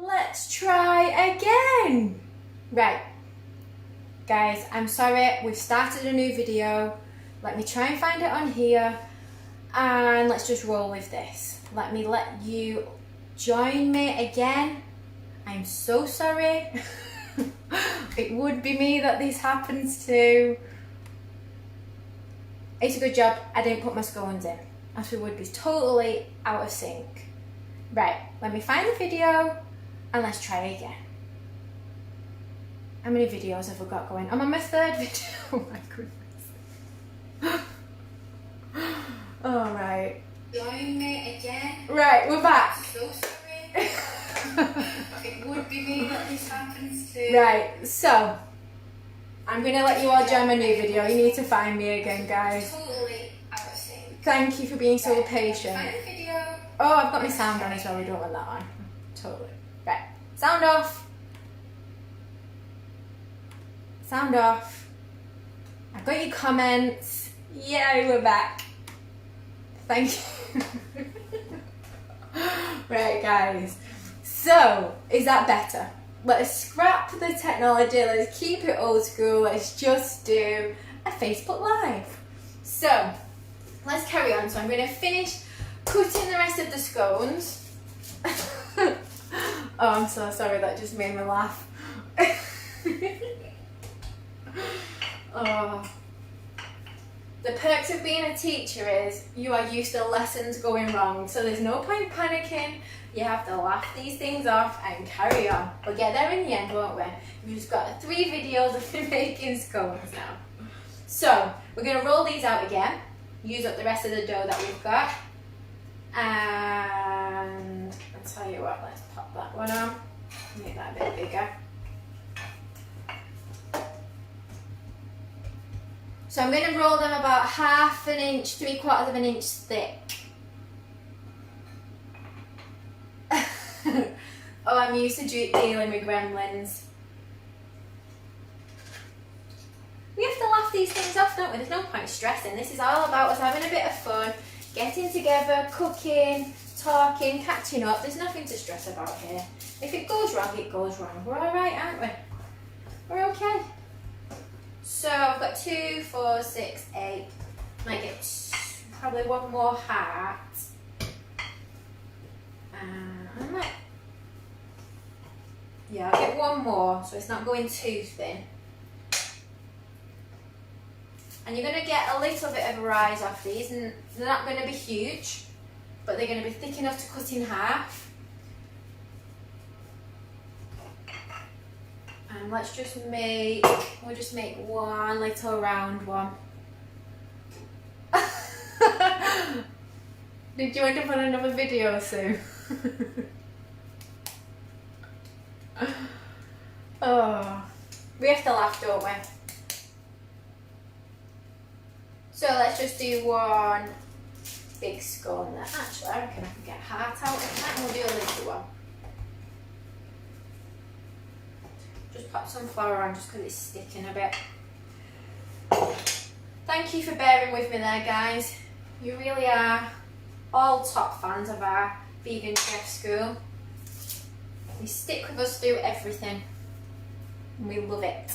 Let's try again. Right, guys, I'm sorry, we've started a new video. Let me try and find it on here and let's just roll with this. Let you join me again. I'm so sorry. It would be me that this happens to. It's a good job I didn't put my scones in, as we would be totally out of sync. Right, let me find the video and let's try again. How many videos have I got going? I'm on my third video. Oh my goodness. Alright. Join me again. Right, we're back. I'm so sorry. It would be me that this happens to. Right, so I'm going to let you all join my new video. You need to find me again, guys. Totally out of sync. Thank you for being so patient. Find the video. Oh, I've got my sound on as well. We don't want that on. Totally. Right, sound off. Sound off. I've got your comments. Yay, we're back. Thank you. Right, guys. So, is that better? Let's scrap the technology. Let's keep it old school. Let's just do a Facebook Live. So, let's carry on. So, I'm going to finish cutting the rest of the scones. Oh, I'm so sorry. That just made me laugh. Oh. The perks of being a teacher is you are used to lessons going wrong, so there's no point panicking. You have to laugh these things off and carry on. We'll get there in the end, won't we? We've just got 3 videos of me making scones now. So, we're going to roll these out again, use up the rest of the dough that we've got, and I'll tell you what, let's pop that one on, make that a bit bigger. So I'm going to roll them about 1/2 inch, 3/4 of an inch thick. Oh, I'm used to dealing with gremlins. We have to laugh these things off, don't we? There's no point stressing. This is all about us having a bit of fun, getting together, cooking, talking, catching up. There's nothing to stress about here. If it goes wrong, it goes wrong. We're alright, aren't we? We're okay. So I've got 2, 4, 6, 8. Might get probably one more heart. I might. Yeah, I'll get one more, so it's not going too thin. And you're going to get a little bit of a rise off these, and they're not going to be huge, but they're going to be thick enough to cut in half. And let's just we'll just make one little round one. Did you end up on another video, Sue? Oh, we have to laugh, don't we? So let's just do one big scone there. Actually, I reckon I can get heart out of that, and we'll do a little one. Just pop some flour on just because it's sticking a bit. Thank you for bearing with me there, guys. You really are all top fans of our vegan chef school. You stick with us through everything. And we love it.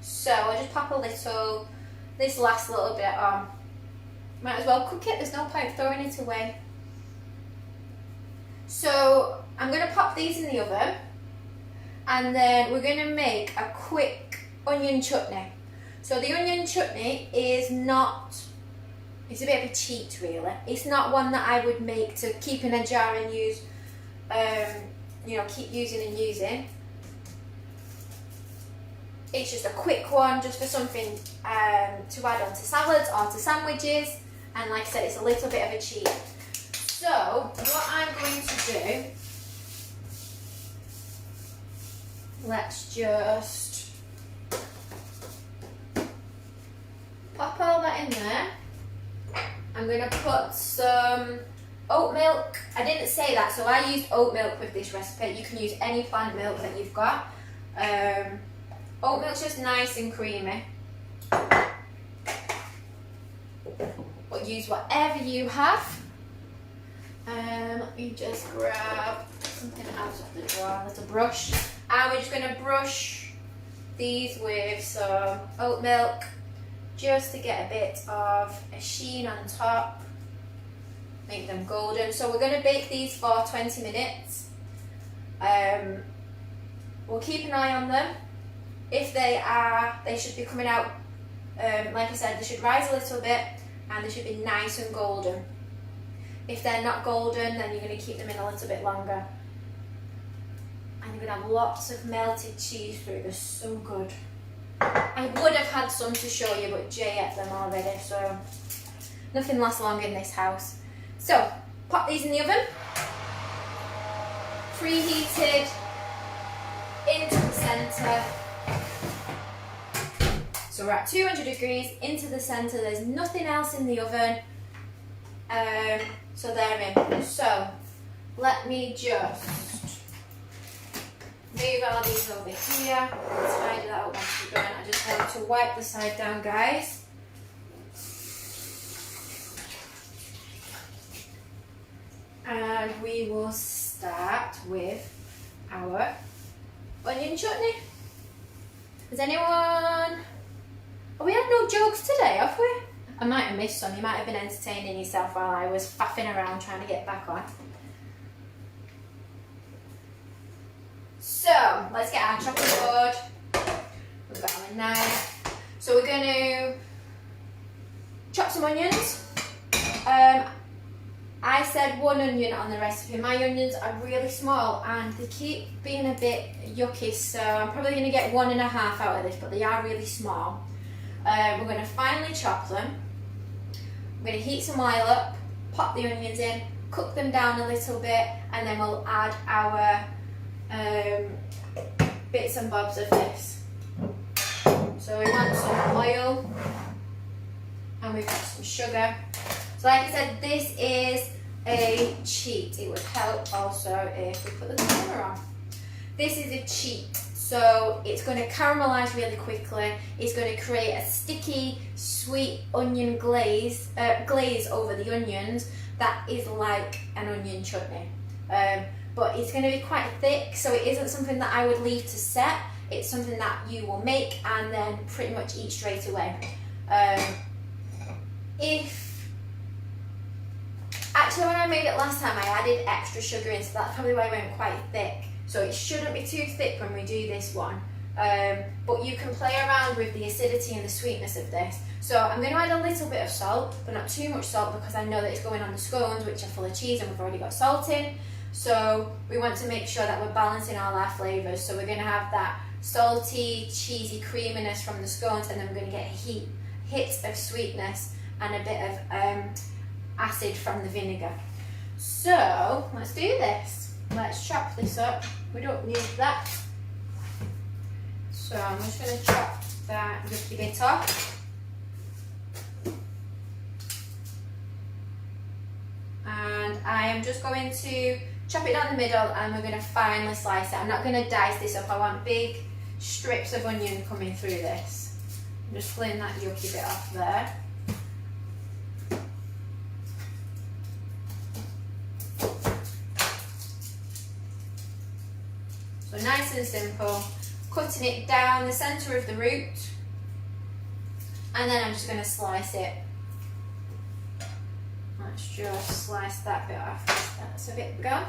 So I'll just pop this last little bit on. Might as well cook it, there's no point throwing it away. So I'm going to pop these in the oven, and then we're going to make a quick onion chutney. So the onion chutney is not, it's a bit of a cheat really. It's not one that I would make to keep in a jar and use, you know, keep using and using. It's just a quick one, just for something to add on to salads or to sandwiches. And like I said, it's a little bit of a cheat. So what I'm going to do, let's just pop all that in there. I'm going to put some oat milk. I didn't say that, so I used oat milk with this recipe. You can use any plant milk that you've got. Oat milk's just nice and creamy. But use whatever you have. Let me just grab something out of the drawer, a little brush. And we're just going to brush these with some oat milk just to get a bit of a sheen on top. Make them golden. So we're going to bake these for 20 minutes. We'll keep an eye on them. If they should be coming out, like I said, they should rise a little bit and they should be nice and golden. If they're not golden, then you're going to keep them in a little bit longer. And you're going to have lots of melted cheese through. They're so good. I would have had some to show you, but Jay ate them already, so nothing lasts long in this house. So, pop these in the oven. Preheated into the centre. So we're at 200 degrees into the centre. There's nothing else in the oven. So they're in. So let me just move all these over here. Tidy that up once we're done. I just want to wipe the side down, guys. And we will start with our onion chutney. Has anyone... Oh, we had no jokes today, have we? I might have missed some. You might have been entertaining yourself while I was faffing around trying to get back on. So, let's get our chopping board. We've got our knife. So we're going to chop some onions. I said 1 onion on the recipe. My onions are really small and they keep being a bit yucky, so I'm probably going to get 1.5 out of this, but they are really small. We're going to finely chop them. I'm going to heat some oil up, pop the onions in, cook them down a little bit, and then we'll add our bits and bobs of this. So we want some oil, and we've got some sugar. So like I said, this is a cheat. It would help also if we put the timer on. This is a cheat. So it's going to caramelise really quickly. It's going to create a sticky, sweet onion glaze over the onions that is like an onion chutney. But it's going to be quite thick, so it isn't something that I would leave to set. It's something that you will make and then pretty much eat straight away. Actually, when I made it last time, I added extra sugar in, so that's probably why it went quite thick. So it shouldn't be too thick when we do this one. But you can play around with the acidity and the sweetness of this. So I'm going to add a little bit of salt, but not too much salt because I know that it's going on the scones, which are full of cheese and we've already got salt in. So we want to make sure that we're balancing all our flavours. So we're going to have that salty, cheesy creaminess from the scones, and then we're going to get a hit of sweetness and a bit of acid from the vinegar. So let's do this. Let's chop this up. We don't need that. So I'm just going to chop that yucky bit off. And I am just going to chop it down the middle and we're going to finely slice it. I'm not going to dice this up. I want big strips of onion coming through this. I'm just pulling that yucky bit off there. So nice and simple, cutting it down the centre of the root, and then I'm just going to slice it. Let's just slice that bit off. That's a bit gone.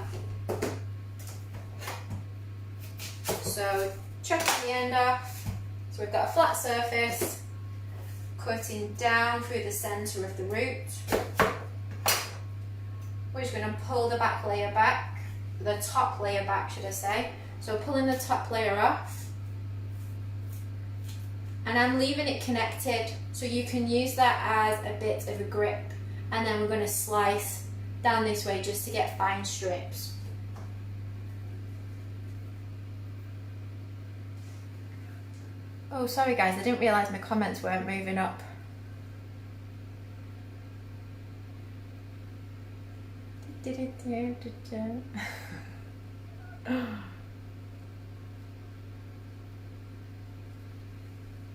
So chop the end off. So we've got a flat surface, cutting down through the centre of the root. We're just going to pull the back layer back, the top layer back should I say. So pulling the top layer off, and I'm leaving it connected so you can use that as a bit of a grip, and then we're going to slice down this way just to get fine strips. Oh, sorry guys, I didn't realise my comments weren't moving up.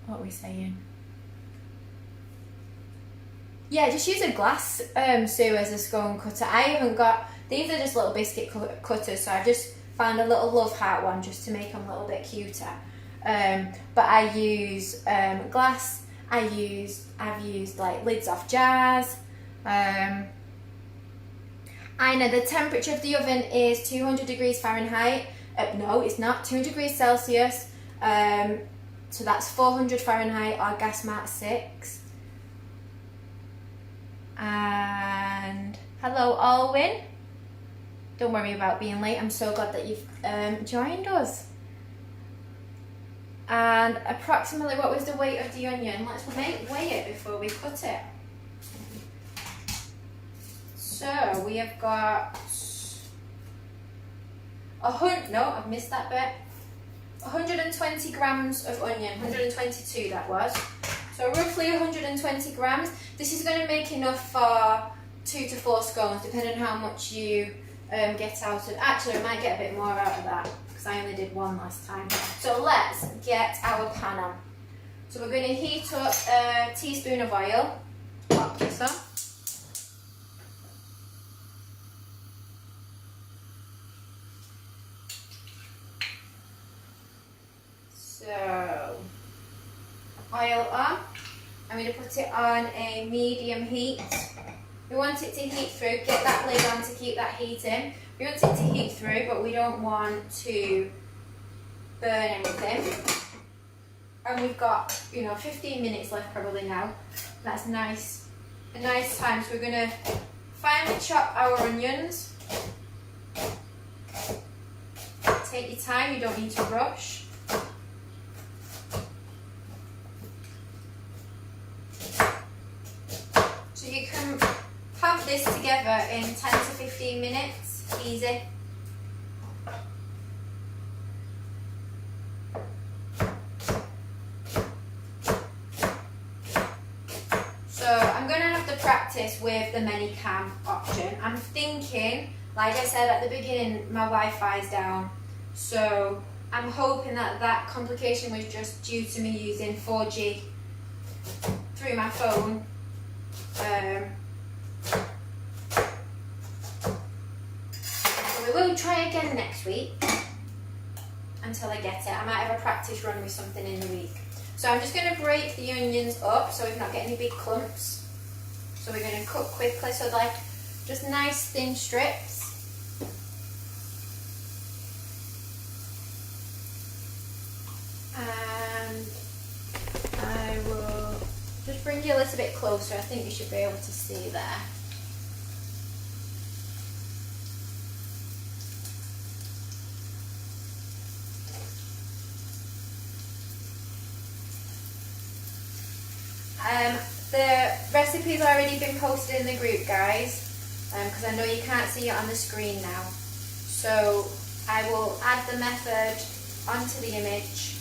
What are we saying? Yeah, just use a glass, Sue, as a scone cutter. I haven't got These are just little biscuit cutters, so I've just found a little love heart one just to make them a little bit cuter. But I use glass. I've used like lids off jars. I know the temperature of the oven is 200 degrees Fahrenheit. No, it's not, 200 degrees Celsius. So that's 400 Fahrenheit or gas mark 6. And hello Alwyn. Don't worry about being late. I'm so glad that you've joined us. And approximately, what was the weight of the onion? Let's weigh it before we cut it. So we have got I've missed that bit. 120 grams of onion, 122 that was. So roughly 120 grams. This is going to make enough for 2 to 4 scones, depending on how much you get out of. Actually, I might get a bit more out of that because I only did one last time. So let's get our pan on. So we're going to heat up a teaspoon of oil. Pop this on. So, oil on. I'm going to put it on a medium heat. We want it to heat through. Get that lid on to keep that heat in. We want it to heat through, but we don't want to burn anything. And we've got, 15 minutes left probably now. That's nice. A nice time. So we're going to finely chop our onions. Take your time. You don't need to rush. So you can have this together in 10 to 15 minutes, easy. So I'm going to have to practice with the many cam option. I'm thinking, like I said at the beginning, my Wi-Fi's down. So I'm hoping that complication was just due to me using 4G through my phone. So we will try again next week until I get it. I might have a practice run with something in the week. So I'm just going to break the onions up so we've not got any big clumps. So we're going to cook quickly, so like just nice thin strips. And I will just bring you a little bit closer. I think you should be able to see there. The recipe's already been posted in the group, guys, because I know you can't see it on the screen now. So I will add the method onto the image.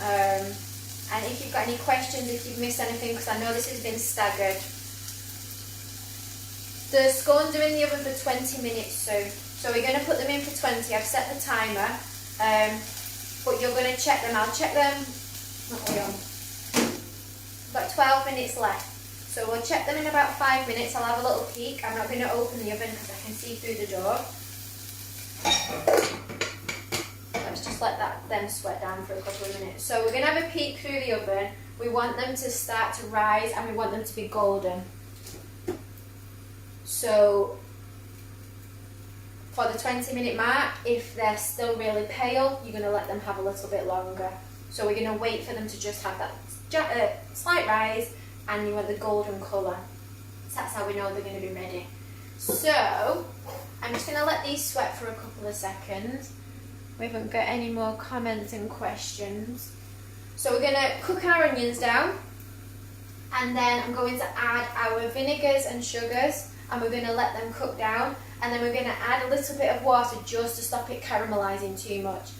And if you've got any questions, if you've missed anything, because I know this has been staggered. The scones are in the oven for 20 minutes soon. So we're going to put them in for 20. I've set the timer. But you're going to check them. I'll check them. What are we on? We've got 12 minutes left. So we'll check them in about 5 minutes. I'll have a little peek. I'm not going to open the oven because I can see through the door. Let's just let them sweat down for a couple of minutes. So we're going to have a peek through the oven. We want them to start to rise and we want them to be golden. So for the 20-minute mark, if they're still really pale, you're going to let them have a little bit longer. So we're going to wait for them to just have that slight rise, and you want the golden colour. So that's how we know they're going to be ready. So I'm just going to let these sweat for a couple of seconds. We haven't got any more comments and questions. So we're going to cook our onions down, and then I'm going to add our vinegars and sugars, and we're going to let them cook down, and then we're going to add a little bit of water just to stop it caramelising too much.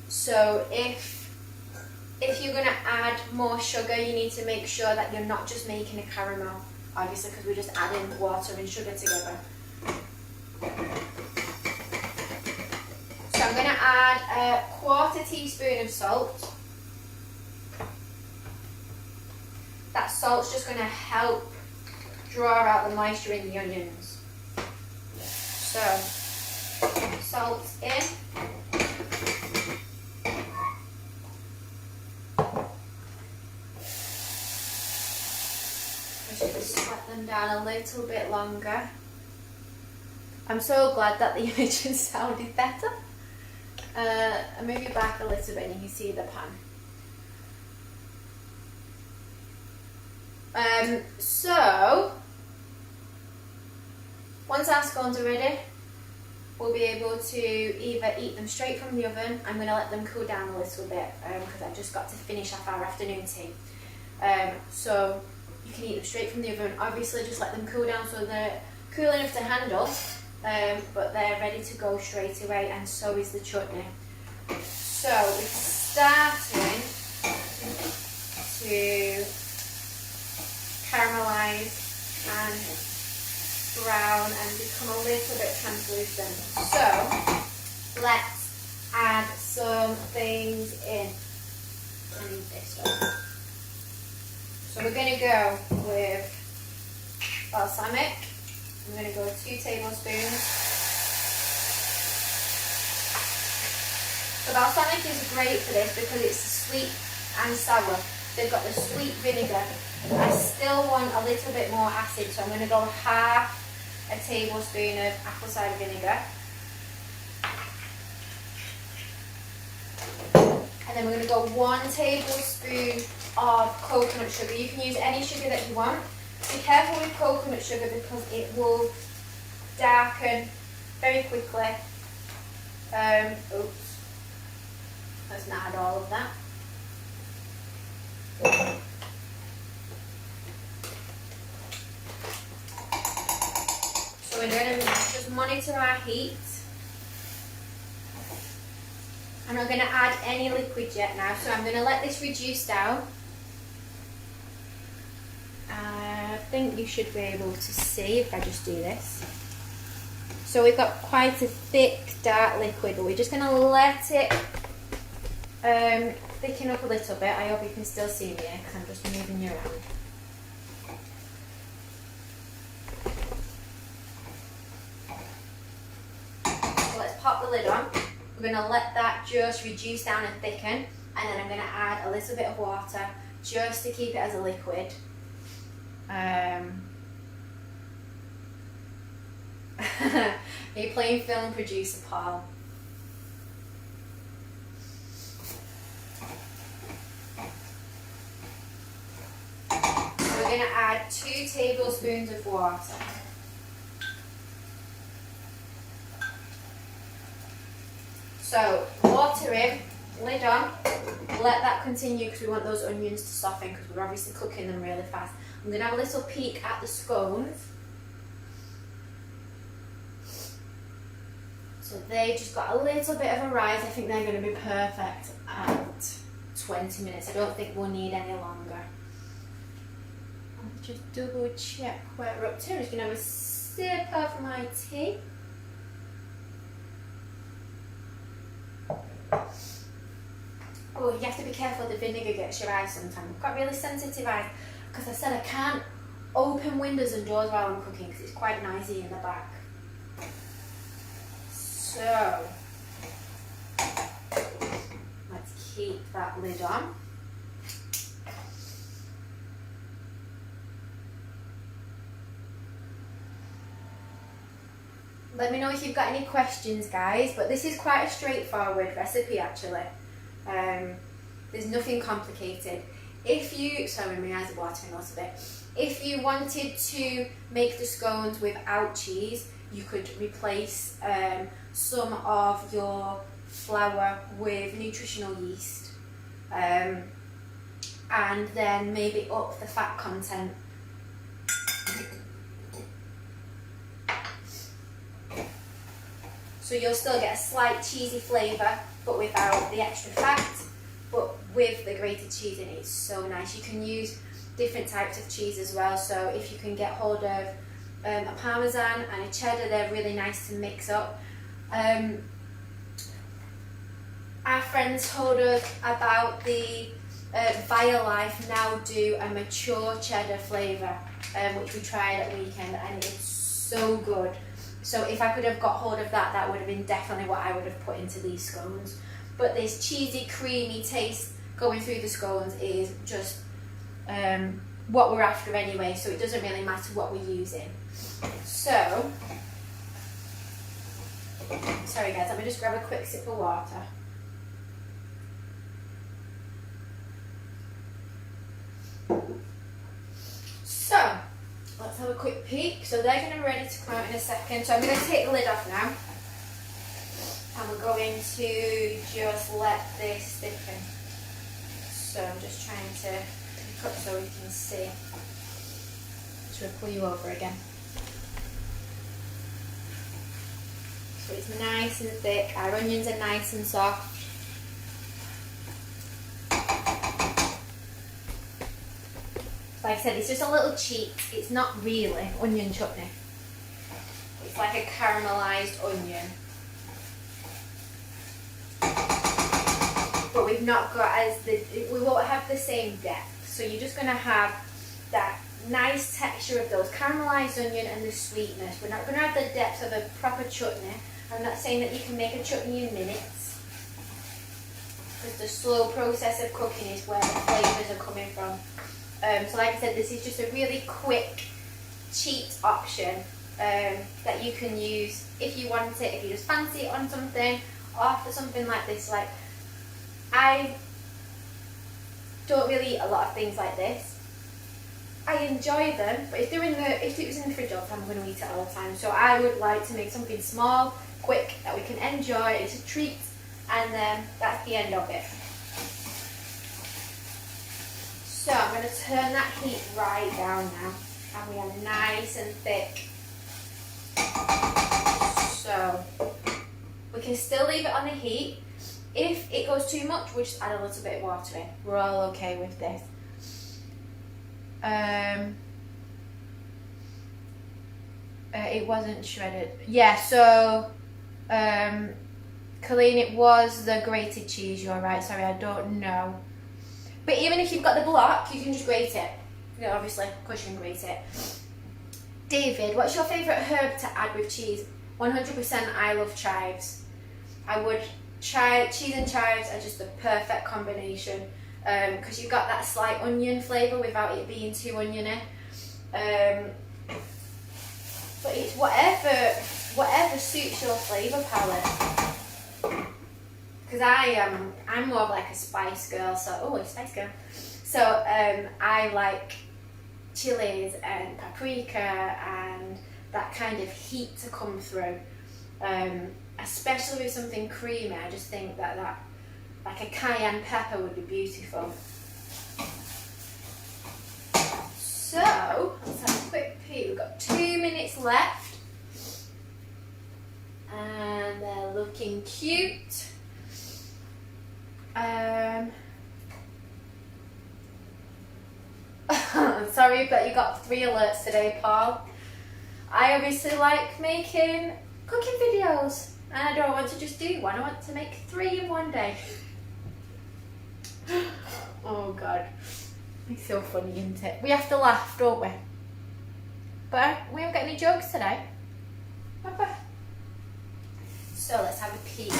So if you're going to add more sugar, you need to make sure that you're not just making a caramel, obviously, because we're just adding water and sugar together. So I'm going to add a 1/4 teaspoon of salt. That salt's just going to help draw out the moisture in the onions. So, salt in. Just sweat them down a little bit longer. I'm so glad that the images sounded better. I'll move you back a little bit and you can see the pan. So, once our scones are ready, we'll be able to either eat them straight from the oven. I'm going to let them cool down a little bit because I've just got to finish off our afternoon tea. So you can eat them straight from the oven. Obviously just let them cool down so they're cool enough to handle, but they're ready to go straight away, and so is the chutney. So we're starting to caramelise and brown and become a little bit translucent. So let's add some things in. I need this one. So we're going to go with balsamic. I'm going to go 2 tablespoons. The balsamic is great for this because it's sweet and sour. They've got the sweet vinegar. I still want a little bit more acid, so I'm going to go half a tablespoon of apple cider vinegar. And then we're going to go 1 tablespoon of coconut sugar. You can use any sugar that you want. Be careful with coconut sugar because it will darken very quickly. Oops. Let's not add all of that. So we're going to just monitor our heat. I'm not going to add any liquid yet now, so I'm going to let this reduce down. I think you should be able to see if I just do this. So we've got quite a thick, dark liquid, but we're just going to let it thicken up a little bit. I hope you can still see me here because I'm just moving you around. So let's pop the lid on. We're going to let that just reduce down and thicken, and then I'm going to add a little bit of water just to keep it as a liquid. Are you playing film producer, Paul? So we're going to add 2 tablespoons of water. So, water in, lid on, let that continue because we want those onions to soften because we're obviously cooking them really fast. I'm going to have a little peek at the scones. So they just got a little bit of a rise. I think they're going to be perfect at 20 minutes. I don't think we'll need any longer. I'll just double check where we're up to. I'm just going to have a sip of my tea. Oh, you have to be careful the vinegar gets your eyes sometimes. I've got really sensitive eyes because I said I can't open windows and doors while I'm cooking because it's quite noisy in the back. So, let's keep that lid on. Let me know if you've got any questions, guys, but this is quite a straightforward recipe actually. There's nothing complicated. If you, sorry, my eyes are watering a little bit. If you wanted to make the scones without cheese, you could replace some of your flour with nutritional yeast, and then maybe up the fat content. So you'll still get a slight cheesy flavour, but without the extra fat, but with the grated cheese in it. It's so nice. You can use different types of cheese as well, so if you can get hold of a Parmesan and a cheddar, they're really nice to mix up. Our friends told us about the Via Life now do a mature cheddar flavour, which we tried at weekend, and it's so good. So if I could have got hold of that, that would have been definitely what I would have put into these scones. But this cheesy, creamy taste going through the scones is just what we're after anyway, so it doesn't really matter what we're using. So, sorry guys, let me just grab a quick sip of water. So, let's have a quick peek. So they're going to be ready to come out in a second. So I'm going to take the lid off now. And we're going to just let this thicken. So I'm just trying to pick up so we can see. Should I pull you over again? So it's nice and thick. Our onions are nice and soft. Like I said, it's just a little cheat. It's not really onion chutney. It's like a caramelised onion. But we've not got we won't have the same depth. So you're just going to have that nice texture of those caramelised onion and the sweetness. We're not going to have the depth of a proper chutney. I'm not saying that you can make a chutney in minutes, because the slow process of cooking is where the flavours are coming from. So like I said, this is just a really quick, cheat option that you can use if you want it, if you just fancy it on something, or for something like this. Like, I don't really eat a lot of things like this. I enjoy them, but if it was in the fridge all the time, I'm going to eat it all the time. So I would like to make something small, quick, that we can enjoy. It's a treat, and that's the end of it. So I'm going to turn that heat right down now, and we are nice and thick. So we can still leave it on the heat. If it goes too much, we'll just add a little bit of water in. We're all okay with this. It wasn't shredded. Yeah, so Colleen, it was the grated cheese. You're right. Sorry, I don't know. But even if you've got the block, you can just grate it. You know, obviously, of course you can grate it. David, what's your favourite herb to add with cheese? 100% I love chives. Cheese and chives are just the perfect combination, because you've got that slight onion flavour without it being too oniony. But it's whatever suits your flavour palette. Because I'm more of like a spice girl, so spice girl. So I like chilies and paprika and that kind of heat to come through. Especially with something creamy, I just think that like a cayenne pepper would be beautiful. So let's have a quick peek. We've got 2 minutes left, and they're looking cute. Sorry that you got 3 alerts today, Paul. I obviously like making cooking videos, and I don't want to just do one. I want to make 3 in one day. Oh God, it's so funny, isn't it? We have to laugh, don't we? But we haven't got any jokes today. So let's have a peek.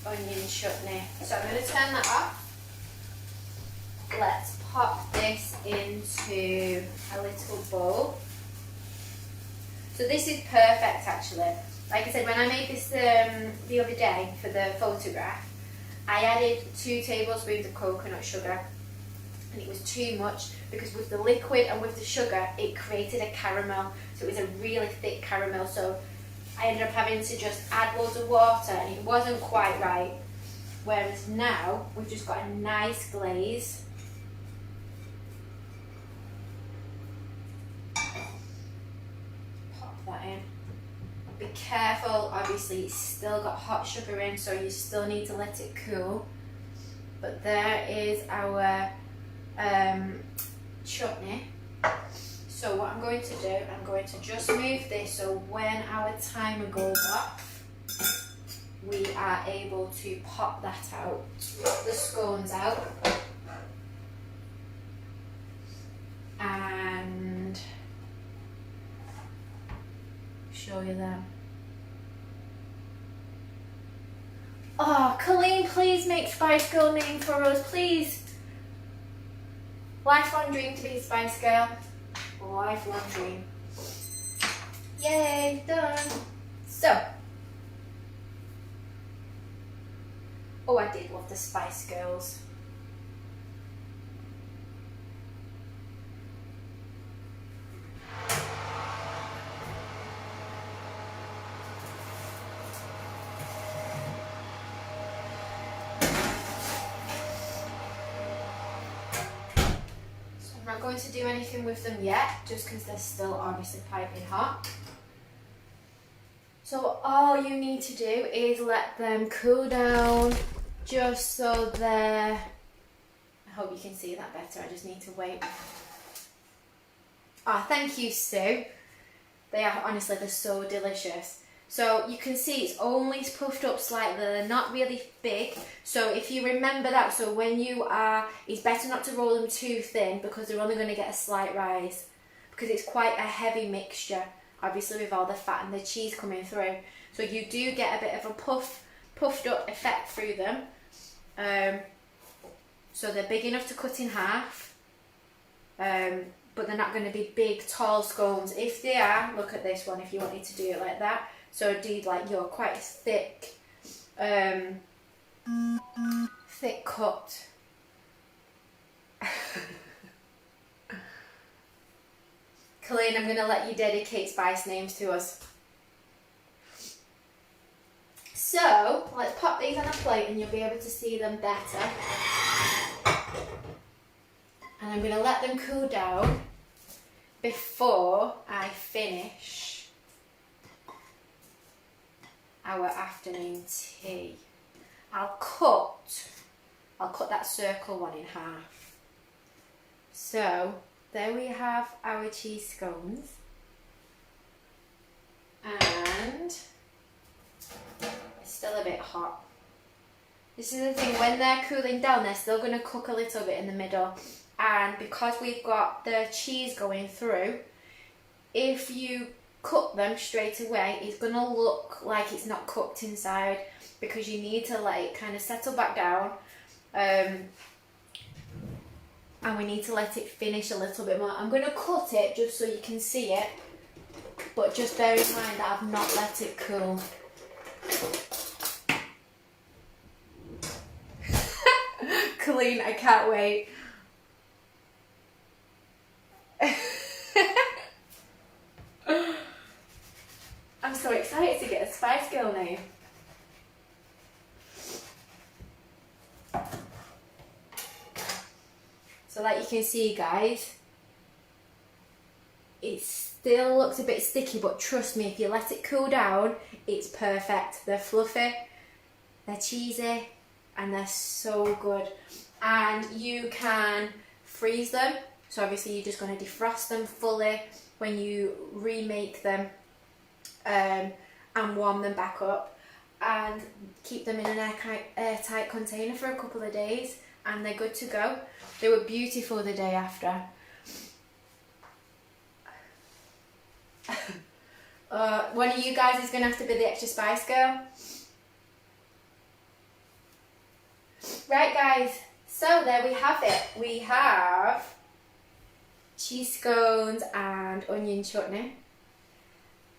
Onion chutney. So I'm going to turn that off. Let's pop this into a little bowl. So this is perfect actually. Like I said, when I made this the other day for the photograph, I added 2 tablespoons of coconut sugar, and it was too much because with the liquid and with the sugar it created a caramel, so it was a really thick caramel. So I ended up having to just add loads of water, and it wasn't quite right. Whereas now we've just got a nice glaze. Pop that in. Be careful, obviously it's still got hot sugar in, so you still need to let it cool. But there is our chutney. So what I'm going to do, I'm going to just move this so when our timer goes off, we are able to pop that out, the scones out, and show you them. Oh, Colleen, please make Spice Girl name for us, please. Lifelong dream to be a Spice Girl. Lifelong dream. Yay, done. So, oh, I did love the Spice Girls. I'm not going to do anything with them yet, just because they're still obviously piping hot. So all you need to do is let them cool down, just so they're, I hope you can see that better, I just need to wait. Ah, thank you, Sue. They are, honestly, they're so delicious. So you can see it's only puffed up slightly, they're not really big. So if you remember that, so when you are, it's better not to roll them too thin because they're only going to get a slight rise. Because it's quite a heavy mixture, obviously with all the fat and the cheese coming through. So you do get a bit of a puffed up effect through them. So they're big enough to cut in half. But they're not going to be big, tall scones. If they are, look at this one if you wanted to do it like that. So do like your quite thick, thick cut. Colleen, I'm going to let you dedicate spice names to us. So, let's pop these on a plate and you'll be able to see them better. And I'm going to let them cool down before I finish our afternoon tea. I'll cut that circle one in half. So there we have our cheese scones, and it's still a bit hot. This is the thing, when they're cooling down they're still going to cook a little bit in the middle, and because we've got the cheese going through, if you cook them straight away, it's going to look like it's not cooked inside, because you need to let it kind of settle back down, and we need to let it finish a little bit more. I'm going to cut it just so you can see it, but just bear in mind that I've not let it cool. Colleen, I can't wait. I'm so excited to get a Spice Girl name. So like you can see, guys, it still looks a bit sticky, but trust me, if you let it cool down, it's perfect. They're fluffy, they're cheesy, and they're so good. And you can freeze them, so obviously you're just going to defrost them fully when you remake them, and warm them back up and keep them in an airtight container for a couple of days, and they're good to go. They were beautiful the day after. One of you guys is going to have to be the extra Spice Girl. Right guys, so there we have it. We have cheese scones and onion chutney.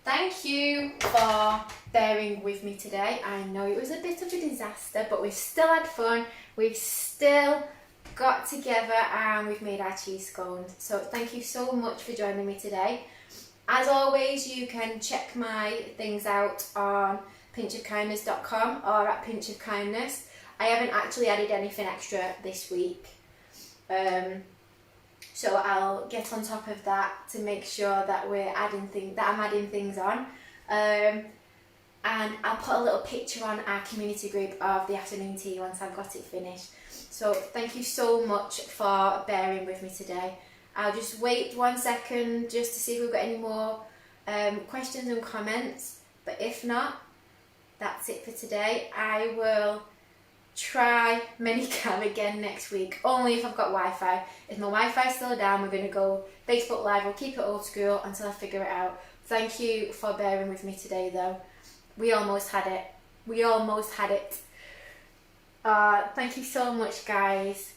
Thank you for bearing with me today. I know it was a bit of a disaster, but we've still had fun. We've still got together and we've made our cheese scones. So thank you so much for joining me today. As always, you can check my things out on pinchofkindness.com or at pinchofkindness. I haven't actually added anything extra this week. So I'll get on top of that to make sure that I'm adding things on. And I'll put a little picture on our community group of the afternoon tea once I've got it finished. So thank you so much for bearing with me today. I'll just wait 1 second just to see if we've got any more questions and comments. But if not, that's it for today. I will try minicam again next week, only if I've got Wi-Fi. If my Wi-Fi's still down, we're going to go Facebook Live. We'll keep it old school until I figure it out. Thank you for bearing with me today though. We almost had it. We almost had it. Thank you so much, guys.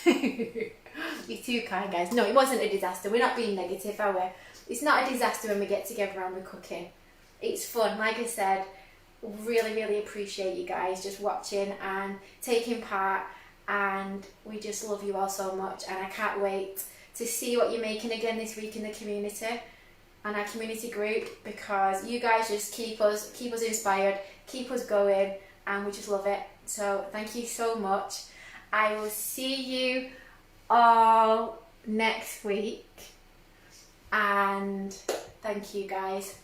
You're too kind, guys. No, it wasn't a disaster. We're not being negative, are we? It's not a disaster when we get together and we're cooking. It's fun. Like I said, really, really appreciate you guys just watching and taking part, and we just love you all so much, and I can't wait to see what you're making again this week in the community and our community group, because you guys just keep us inspired, keep us going, and we just love it. So thank you so much. I will see you all next week, and thank you guys.